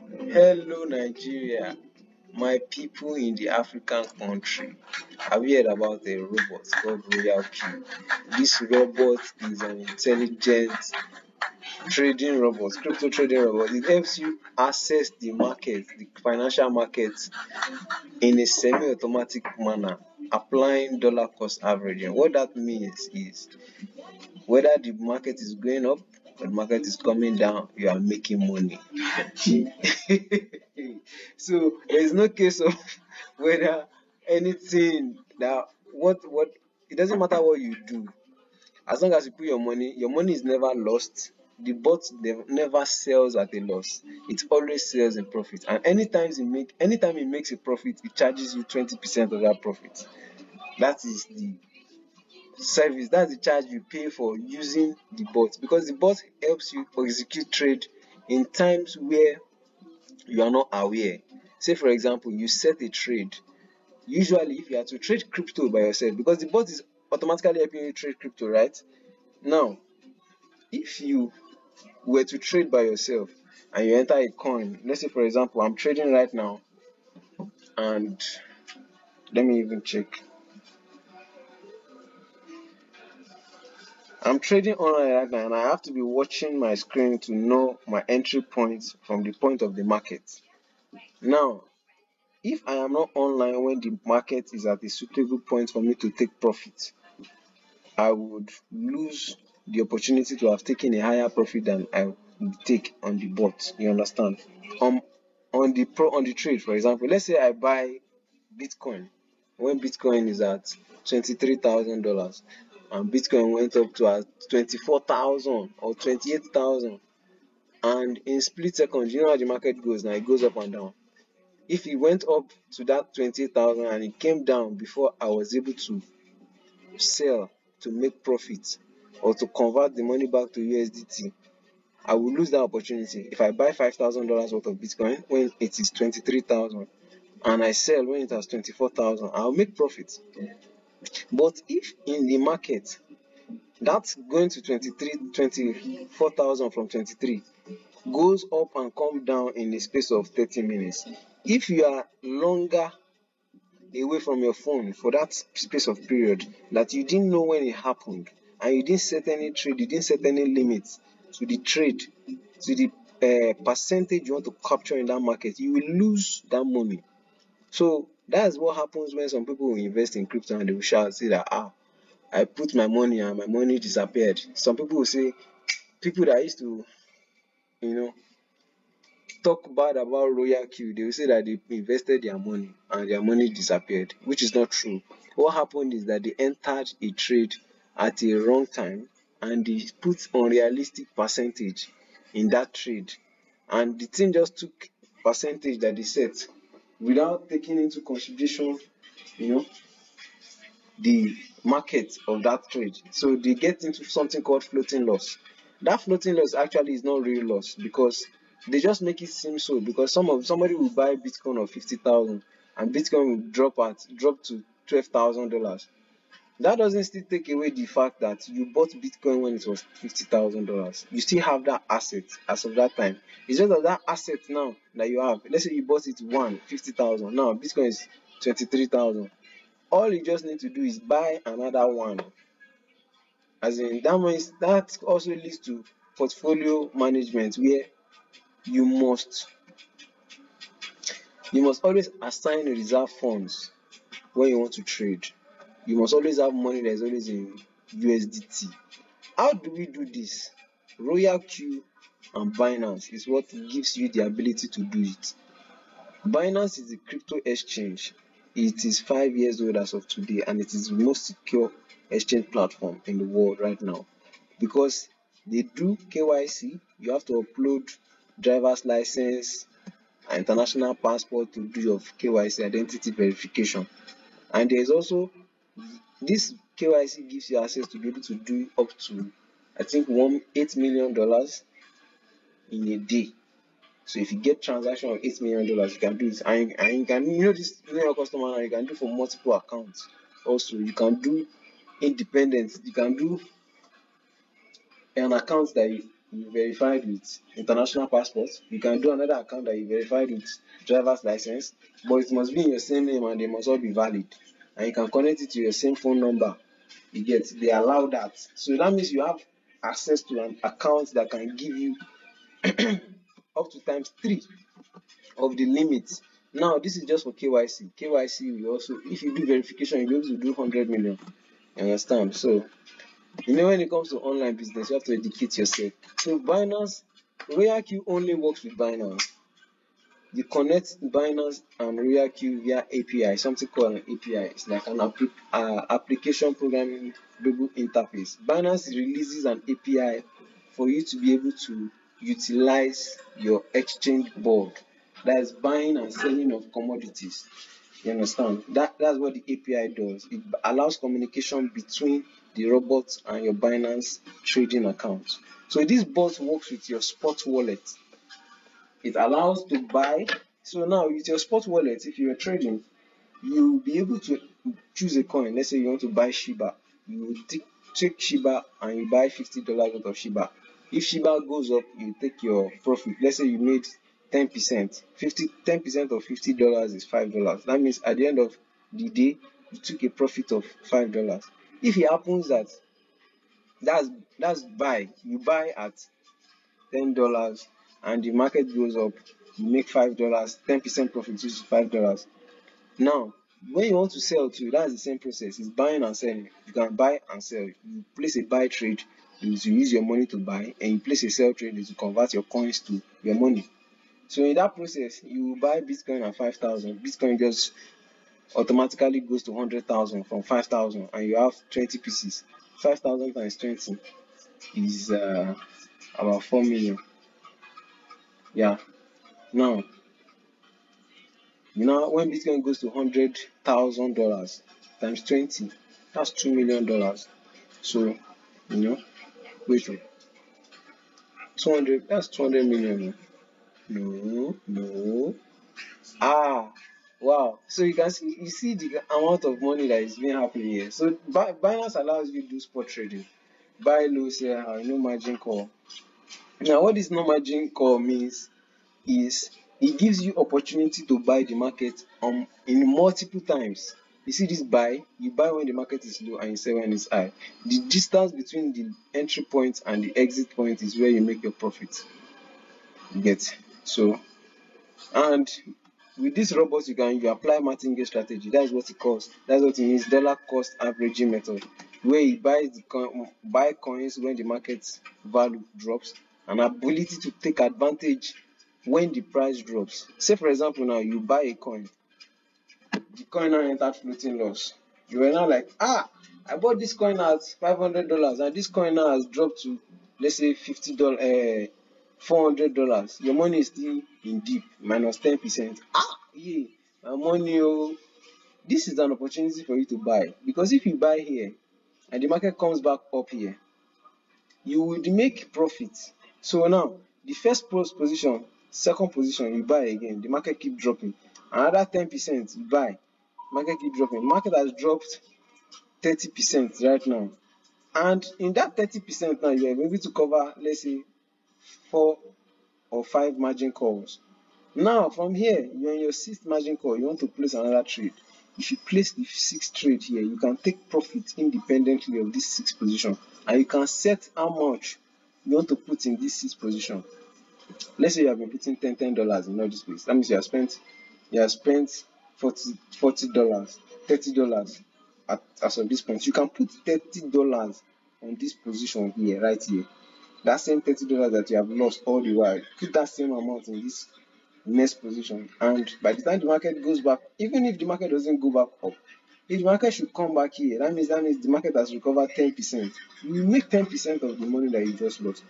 Hello Nigeria, my people in the African country. Have you heard about a robot called Royal Q? This robot is an intelligent trading robot, crypto trading robot. It helps you access the market, the financial markets in a semi-automatic manner, applying dollar cost averaging. What that means is whether the market is going up or the market is coming down, you are making money. So there is no case of whether anything that what it doesn't matter what you do, as long as you put your money is never lost. The bot never sells at a loss. It always sells in profit. And anytime it makes a profit, it charges you 20% of that profit. That is the service, that's the charge you pay for using the bot, because the bot helps you execute trade in times where you are not aware. Say for example, you set a trade. Usually if you are to trade crypto by yourself, because the bot is automatically helping you trade crypto, right? Now, if you were to trade by yourself and you enter a coin, let's say for example, I'm trading right now, and let me even check. I'm trading online right now and I have to be watching my screen to know my entry points from the point of the market. Now, if I am not online when the market is at a suitable point for me to take profit, I would lose the opportunity to have taken a higher profit than I would take on the bot. You understand? On the trade, for example, let's say I buy Bitcoin when Bitcoin is at $23,000 and Bitcoin went up to 24,000 or 28,000, and in split seconds, you know how the market goes now, it goes up and down. If it went up to that 28,000 and it came down before I was able to sell to make profit or to convert the money back to USDT, I will lose that opportunity. If I buy $5,000 worth of Bitcoin when it is 23,000 and I sell when it has 24,000, I'll make profit. But if in the market that's going to 24,000 from 23 goes up and come down in the space of 30 minutes, if you are longer away from your phone for that space of period that you didn't know when it happened, and you didn't set any trade, you didn't set any limits to the trade, to the percentage you want to capture in that market, you will lose that money. So that's what happens when some people will invest in crypto and they will shout, say that I put my money and my money disappeared. Some people will say, people that used to, you know, talk bad about Royal Q, they will say that they invested their money and their money disappeared, which is not true. What happened is that they entered a trade at a wrong time and they put unrealistic percentage in that trade, and the thing just took percentage that they set without taking into consideration, you know, the market of that trade. So they get into something called floating loss. That floating loss actually is not real loss, because they just make it seem so, because somebody will buy Bitcoin of 50,000 and Bitcoin will drop to $12,000. That doesn't still take away the fact that you bought Bitcoin when it was $50,000. You still have that asset as of that time. It's just that asset now that you have, let's say you bought it 50,000. Now Bitcoin is 23,000. All you just need to do is buy another one. As in, that means that also leads to portfolio management, where you must always assign reserve funds when you want to trade. You must always have money that is always in USDT. How do we do this? Royal Q and Binance is what gives you the ability to do it. Binance is a crypto exchange. It is 5 years old as of today, and it is the most secure exchange platform in the world right now, because they do KYC. You have to upload driver's license and international passport to do your KYC, identity verification. And there is also this KYC gives you access to be able to do up to, I think, $8 million in a day. So if you get transaction of $8 million, you can do it, and you can, this, your customer now, you can do for multiple accounts. Also, you can do independent. You can do an account that you verified with international passport. You can do another account that you verified with driver's license, but it must be in your same name and they must all be valid. And you can connect it to your same phone number. You get, they allow that. So that means you have access to an account that can give you up to times 3 of the limit. Now this is just for KYC. KYC will also, if you do verification, you'll be able to do 100 million. You understand? So when it comes to online business, you have to educate yourself. So Binance, RoyalQ only works with Binance. You connect Binance and RoyalQ via API, something called an API. It's like an application programming interface. Binance releases an API for you to be able to utilize your exchange board. That is buying and selling of commodities. You understand? That's what the API does. It allows communication between the robots and your Binance trading account. So this bot works with your spot wallet. It allows to buy. So now with your spot wallet, if you are trading, you'll be able to choose a coin. Let's say you want to buy Shiba. You take Shiba and you buy $50 worth of Shiba. If Shiba goes up, you take your profit. Let's say you made 10%. 10% of $50 is $5. That means at the end of the day, you took a profit of $5. If it happens that's buy, you buy at $10 and the market goes up, you make $5, 10% profit, which is $5. Now, when you want to sell too, that's the same process. It's buying and selling. You can buy and sell. You place a buy trade, you use your money to buy, and you place a sell trade to convert your coins to your money. So in that process, you buy Bitcoin at 5,000. Bitcoin just automatically goes to 100,000 from 5,000, and you have 20 pieces. 5,000 times 20 is about 4 million. Yeah. Now when Bitcoin goes to $100,000 times 20, that's $2 million. So wait, 200, that's 200 million. No. Wow. So you see the amount of money that is being happening here. So Binance allows you to do spot trading, buy low, sell high, no margin call. Now what this no margin call means is it gives you opportunity to buy the market in multiple times. You see this buy, you buy when the market is low and you sell when it's high. The distance between the entry point and the exit point is where you make your profit. You get? So, and with this robot, you apply martingale strategy. That's what it calls. That's what it means, dollar cost averaging method, where you buy coins when the market value drops, an ability to take advantage when the price drops. Say for example, now you buy a coin, the coin now entered floating loss. You were now like, I bought this coin at $500 and this coin now has dropped to, let's say, $50, $400. Your money is still in deep, minus 10%. Yeah, my money. This is an opportunity for you to buy, because if you buy here and the market comes back up here, you will make profit. So now the first position, second position, you buy again, the market keep dropping. Another 10% you buy, market keep dropping. Market has dropped 30% right now, and in that 30% now you are able to cover, let's say, 4 or 5 margin calls. Now from here, you're in your 6th margin call, you want to place another trade. If you place the 6th trade here, you can take profit independently of this 6th position, and you can set how much you want to put in this 6th position. Let's say you have been putting $10 in all this place. That means you have spent $40, $30 as of this point. You can put $30 on this position here, right here. That same $30 that you have lost all the while, put that same amount in this next position, and by the time the market goes back, even if the market doesn't go back up, if the market should come back here, that means the market has recovered 10%. You make 10% of the money that you just lost.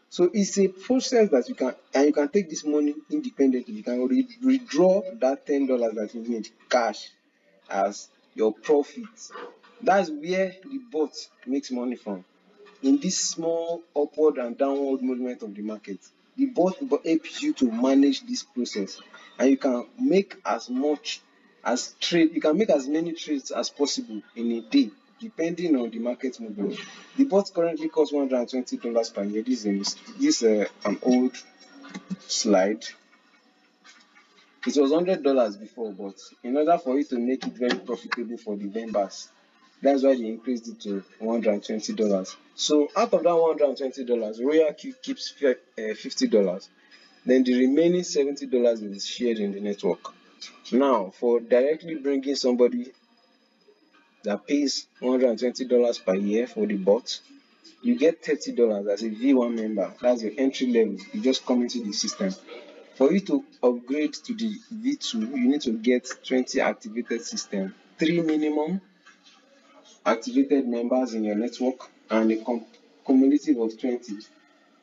So it's a process that you can take this money independently. You can withdraw that $10 that you made cash as your profit. That's where the bot makes money from. In this small upward and downward movement of the market, the bot helps you to manage this process, and you can make as many trades as possible in a day. depending on the market movement. The bot currently costs $120 per year. This is an old slide. It was $100 before, but in order for it to make it very profitable for the members, that's why they increased it to $120. So out of that $120, Royal keeps $50. Then the remaining $70 is shared in the network. Now, for directly bringing somebody that pays $120 per year for the bot, you get $30 as a V1 member. That's your entry level. You just come into the system. For you to upgrade to the V2, you need to get 20 activated system, 3 minimum activated members in your network, and a cumulative of 20.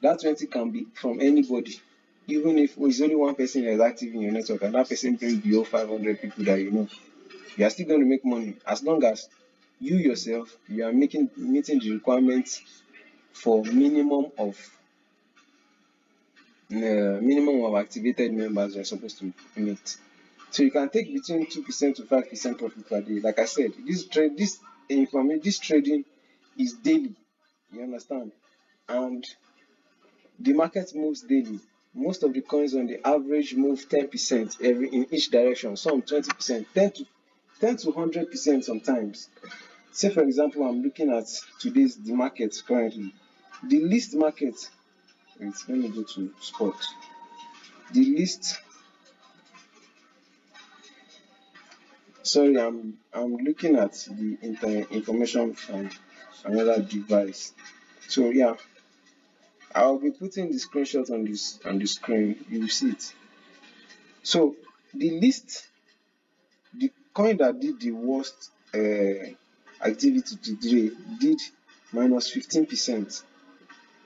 That 20 can be from anybody, even if it's only one person that is active in your network and that person brings below 500 people that you know. You are still going to make money as long as you yourself, you are meeting the requirements for minimum of activated members you are supposed to meet. So you can take between 2% to 5% profit per day. Like I said, this trading is daily. You understand? And the market moves daily. Most of the coins on the average move 10% in each direction. Some 20%, 10 to 100% sometimes. Say for example, I'm looking at the market currently. The least market. Wait, let me go to spot. The least. Sorry, I'm looking at the information from another device. So yeah, I'll be putting the screenshot on the screen. You will see it. So the coin that did the worst activity today did minus 15%,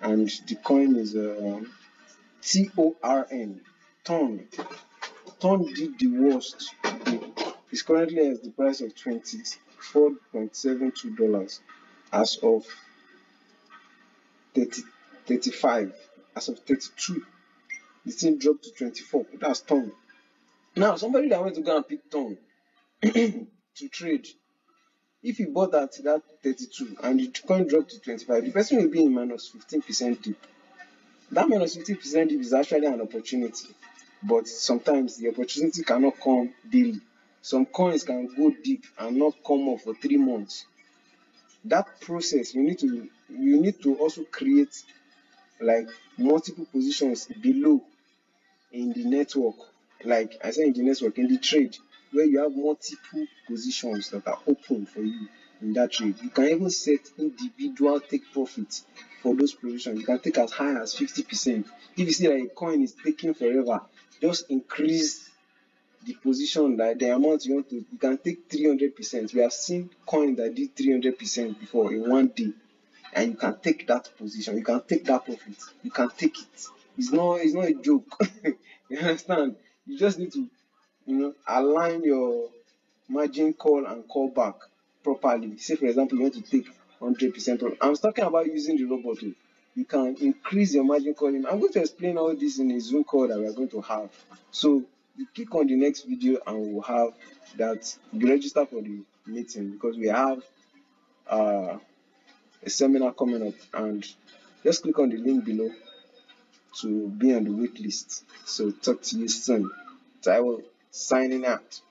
and the coin is TORN. Ton did the worst. It's currently at the price of $24.72 as of 35. As of 32, the thing dropped to 24. That's Ton. Now, somebody that went to go and pick Ton to trade, if he bought at that 32 and the coin dropped to 25, the person will be in minus 15% dip. That minus 15% dip is actually an opportunity, but sometimes the opportunity cannot come daily. Some coins can go deep and not come up for 3 months. That process, you need to also create like multiple positions below in the network. Like I said, in the network, in the trade, where you have multiple positions that are open for you in that trade. You can even set individual take profits for those positions. You can take as high as 50%. If you see that a coin is taking forever, just increase the position, like the amount you want to. You can take 300%. We have seen coins that did 300% before in one day, and you can take that position. You can take that profit. You can take it. It's not a joke. You understand? You just need to, align your margin call and call back properly. Say for example, you want to take 100% profit. I'm talking about using the robot. You can increase your margin calling. I'm going to explain all this in a Zoom call that we are going to have. So you click on the next video and we'll have that. You register for the meeting because we have a seminar coming up, and just click on the link below to be on the wait list. So talk to you soon. Taiwo signing out.